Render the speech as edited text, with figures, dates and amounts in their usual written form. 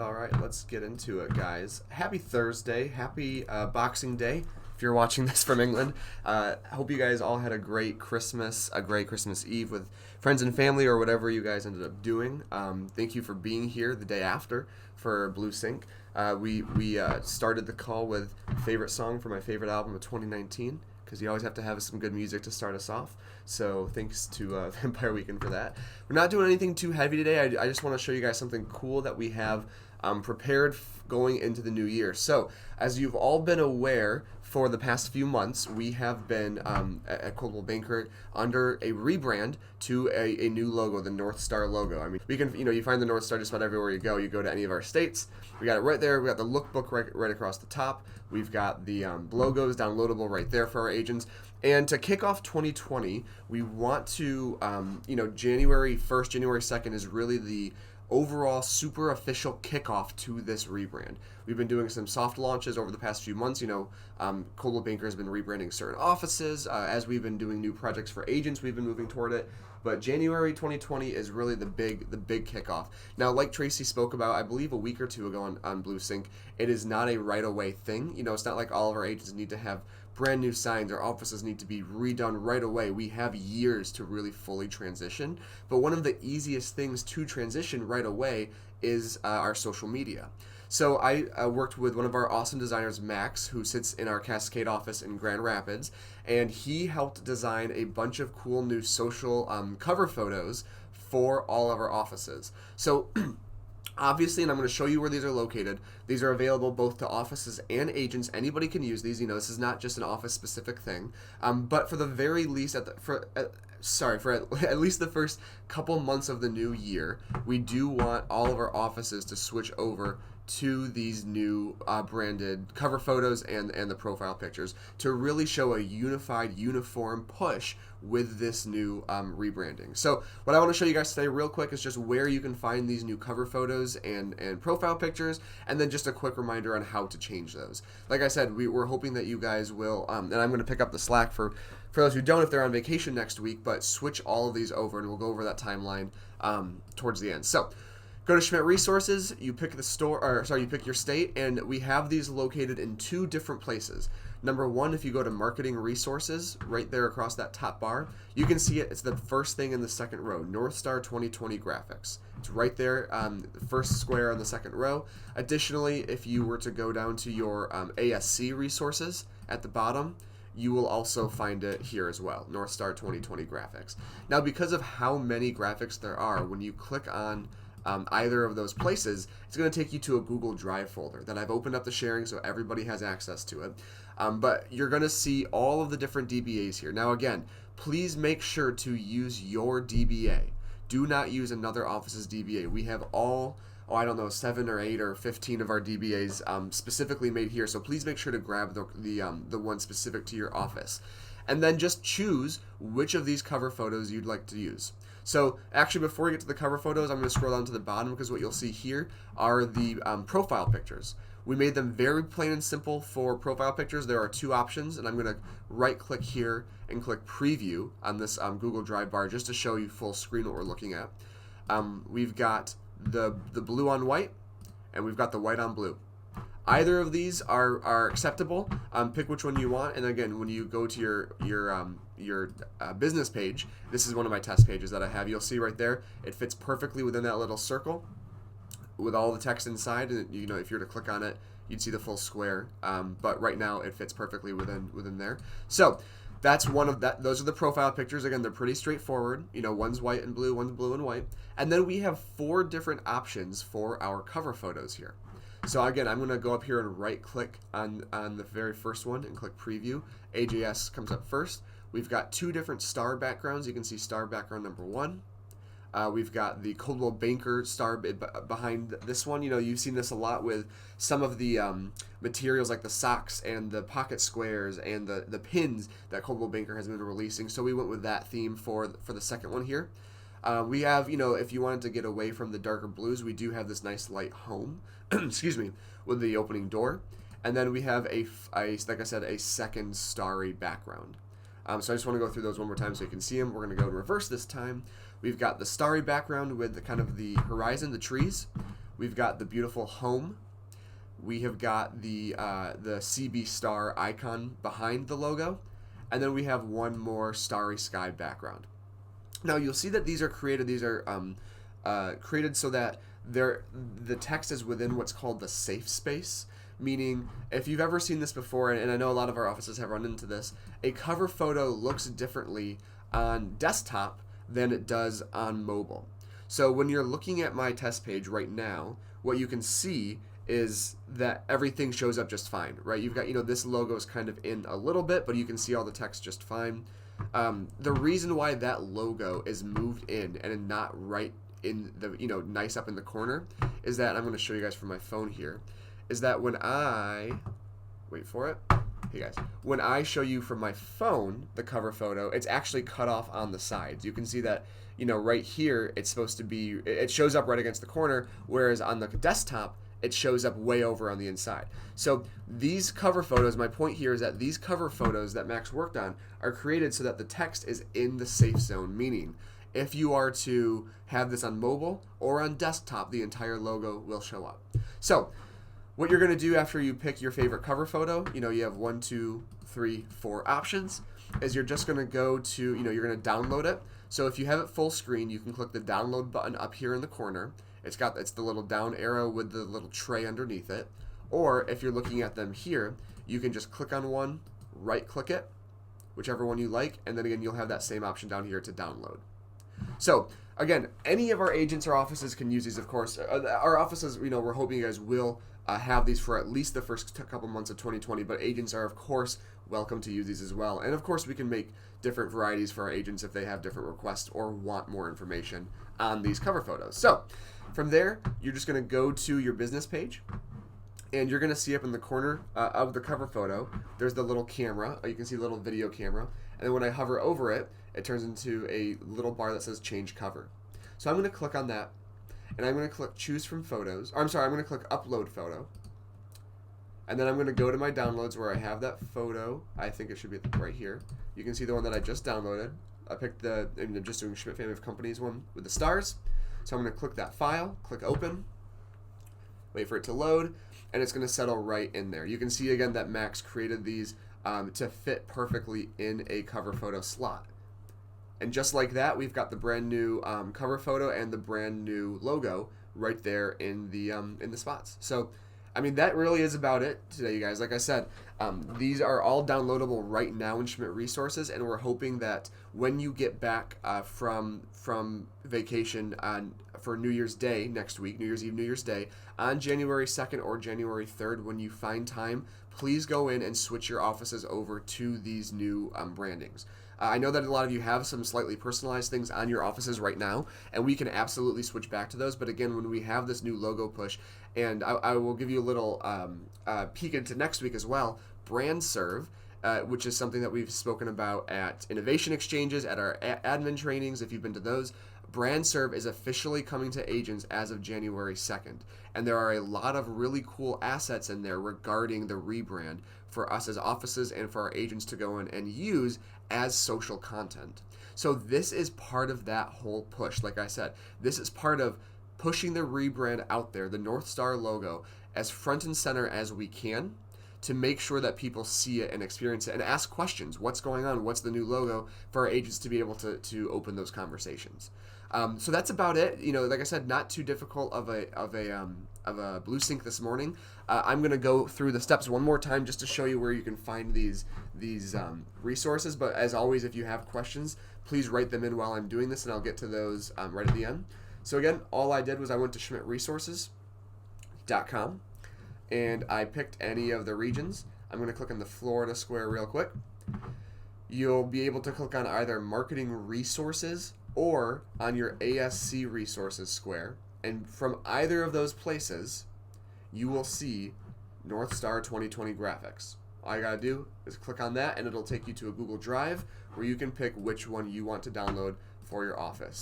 all right. Let's get into it, guys. Happy Thursday. Happy Boxing Day. If you're watching this from England, I hope you guys all had a great Christmas Eve with friends and family or whatever you guys ended up doing. Thank you for being here the day after for BlueSync. We started the call with favorite song for my favorite album of 2019 because you always have to have some good music to start us off. So thanks to Vampire Weekend for that. We're not doing anything too heavy today. I just want to show you guys something cool that we have prepared going into the new year. So as you've all been aware, for the past few months, we have been at Coldwell Banker under a rebrand to a new logo, the North Star logo. I mean, we can, you find the North Star just about everywhere you go. You go to any of our states, we got it right there. We got the lookbook right across the top. We've got the logos downloadable right there for our agents. And to kick off 2020, we want to, January 1st, January 2nd is really the overall super official kickoff to this rebrand. We've been doing some soft launches over the past few months. Coldwell Banker has been rebranding certain offices. As we've been doing new projects for agents, we've been moving toward it. But January 2020 is really the big kickoff. Now, like Tracy spoke about, I believe a week or two ago on BlueSync, it is not a right-away thing. It's not like all of our agents need to have brand new signs. Our offices need to be redone right away. We have years to really fully transition. But one of the easiest things to transition right away is our social media. So I worked with one of our awesome designers, Max, who sits in our Cascade office in Grand Rapids, and he helped design a bunch of cool new social cover photos for all of our offices. So obviously, and I'm going to show you where these are located. These are available both to offices and agents. Anybody can use these. This is not just an office-specific thing. But for the very least, for at least the first couple months of the new year, we do want all of our offices to switch over to these new branded cover photos and the profile pictures to really show a uniform push with this new rebranding. So what I want to show you guys today real quick is just where you can find these new cover photos and profile pictures, and then just a quick reminder on how to change those. Like I said, we're hoping that you guys will, and I'm going to pick up the slack for those who don't if they're on vacation next week, but switch all of these over, and we'll go over that timeline towards the end. So go to Schmidt Resources, you pick you pick your state, and we have these located in two different places. Number one, if you go to Marketing Resources, right there across that top bar, you can see it. It's the first thing in the second row, North Star 2020 Graphics. It's right there, the first square on the second row. Additionally, if you were to go down to your ASC Resources at the bottom, you will also find it here as well, North Star 2020 Graphics. Now, because of how many graphics there are, when you click on either of those places, it's going to take you to a Google Drive folder that I've opened up the sharing so everybody has access to it. But you're going to see all of the different DBAs here. Now again, please make sure to use your DBA. Do not use another office's DBA. We have all, 7 or 8 or 15 of our DBAs specifically made here. So please make sure to grab the one specific to your office. And then just choose which of these cover photos you'd like to use. So actually, before we get to the cover photos, I'm going to scroll down to the bottom because what you'll see here are the profile pictures. We made them very plain and simple for profile pictures. There are two options, and I'm going to right-click here and click Preview on this Google Drive bar just to show you full screen what we're looking at. We've got the blue on white, and we've got the white on blue. Either of these are acceptable. Pick which one you want, and again, when you go to your business page, this is one of my test pages that I have. You'll see right there, it fits perfectly within that little circle with all the text inside. And if you were to click on it, you'd see the full square. But right now, it fits perfectly within there. So that's one of that. Those are the profile pictures. Again, they're pretty straightforward. One's white and blue, one's blue and white, and then we have 4 different options for our cover photos here. So again, I'm going to go up here and right-click on the very first one and click Preview. AJS comes up first. We've got 2 different star backgrounds. You can see star background number 1. We've got the Coldwell Banker star behind this one. You've seen this a lot with some of the materials like the socks and the pocket squares and the pins that Coldwell Banker has been releasing. So we went with that theme for the second one here. We have, if you wanted to get away from the darker blues, we do have this nice light home, excuse me, with the opening door. And then we have like I said, a second starry background. So I just want to go through those one more time so you can see them. We're going to go in reverse this time. We've got the starry background with the kind of the horizon, the trees. we've got the beautiful home. We have got the CB star icon behind the logo, and then we have one more starry sky background. Now you'll see that these are created. These are created so that the text is within what's called the safe space. Meaning, if you've ever seen this before, and I know a lot of our offices have run into this, a cover photo looks differently on desktop than it does on mobile. So when you're looking at my test page right now, what you can see is that everything shows up just fine, right? You've got, this logo is kind of in a little bit, but you can see all the text just fine. The reason why that logo is moved in and not right in the, nice up in the corner is that, I'm going to show you guys from my phone here, is that when I, wait for it, hey guys, when I show you from my phone the cover photo, it's actually cut off on the sides. You can see that, right here, it's supposed to be, it shows up right against the corner, whereas on the desktop, it shows up way over on the inside. So these cover photos, my point here is that these cover photos that Max worked on are created so that the text is in the safe zone, meaning if you are to have this on mobile or on desktop, the entire logo will show up. So what you're going to do after you pick your favorite cover photo, you have 1, 2, 3, 4 options, is you're just going to go to, you're going to download it. So if you have it full screen, you can click the download button up here in the corner. It's the little down arrow with the little tray underneath it. Or if you're looking at them here, you can just click on one, right click it, whichever one you like, and then again you'll have that same option down here to download. So again, any of our agents or offices can use these, of course. Our offices, we're hoping you guys will have these for at least the first couple months of 2020, but agents are, of course, welcome to use these as well. And of course, we can make different varieties for our agents if they have different requests or want more information on these cover photos. So from there, you're just going to go to your business page, and you're going to see up in the corner of the cover photo, there's the little camera. You can see a little video camera. And then when I hover over it, it turns into a little bar that says change cover. So I'm going to click on that. And I'm going to click choose from photos. Or I'm going to click upload photo. And then I'm going to go to my downloads where I have that photo. I think it should be right here. You can see the one that I just downloaded. I picked I'm just doing Schmidt Family of Companies one with the stars. So I'm going to click that file, click open, wait for it to load, and it's going to settle right in there. You can see again that Max created these to fit perfectly in a cover photo slot. And just like that, we've got the brand new cover photo and the brand new logo right there in the spots. So, I mean, that really is about it today, you guys. Like I said, these are all downloadable right now in Schmidt Resources, and we're hoping that when you get back from vacation for New Year's Day next week, New Year's Eve, New Year's Day, on January 2nd or January 3rd, when you find time, please go in and switch your offices over to these new brandings. I know that a lot of you have some slightly personalized things on your offices right now, and we can absolutely switch back to those. But again, when we have this new logo push, and I will give you a little peek into next week as well, Brand Serve, which is something that we've spoken about at Innovation Exchanges, at our admin trainings, if you've been to those. Brand Serve is officially coming to agents as of January 2nd, and there are a lot of really cool assets in there regarding the rebrand for us as offices and for our agents to go in and use as social content. So this is part of that whole push. Like I said, this is part of pushing the rebrand out there, the North Star logo, as front and center as we can, to make sure that people see it and experience it and ask questions. What's going on? What's the new logo? For our agents to be able to open those conversations. So that's about it. Like I said, not too difficult of a BlueSync this morning. I'm going to go through the steps one more time just to show you where you can find these resources. But as always, if you have questions, please write them in while I'm doing this, and I'll get to those right at the end. So again, all I did was I went to schmidtresources.com, and I picked any of the regions. I'm going to click on the Florida square real quick. You'll be able to click on either Marketing Resources or on your ASC Resources square. And from either of those places, you will see North Star 2020 graphics. All you gotta do is click on that, and it'll take you to a Google Drive where you can pick which one you want to download for your office.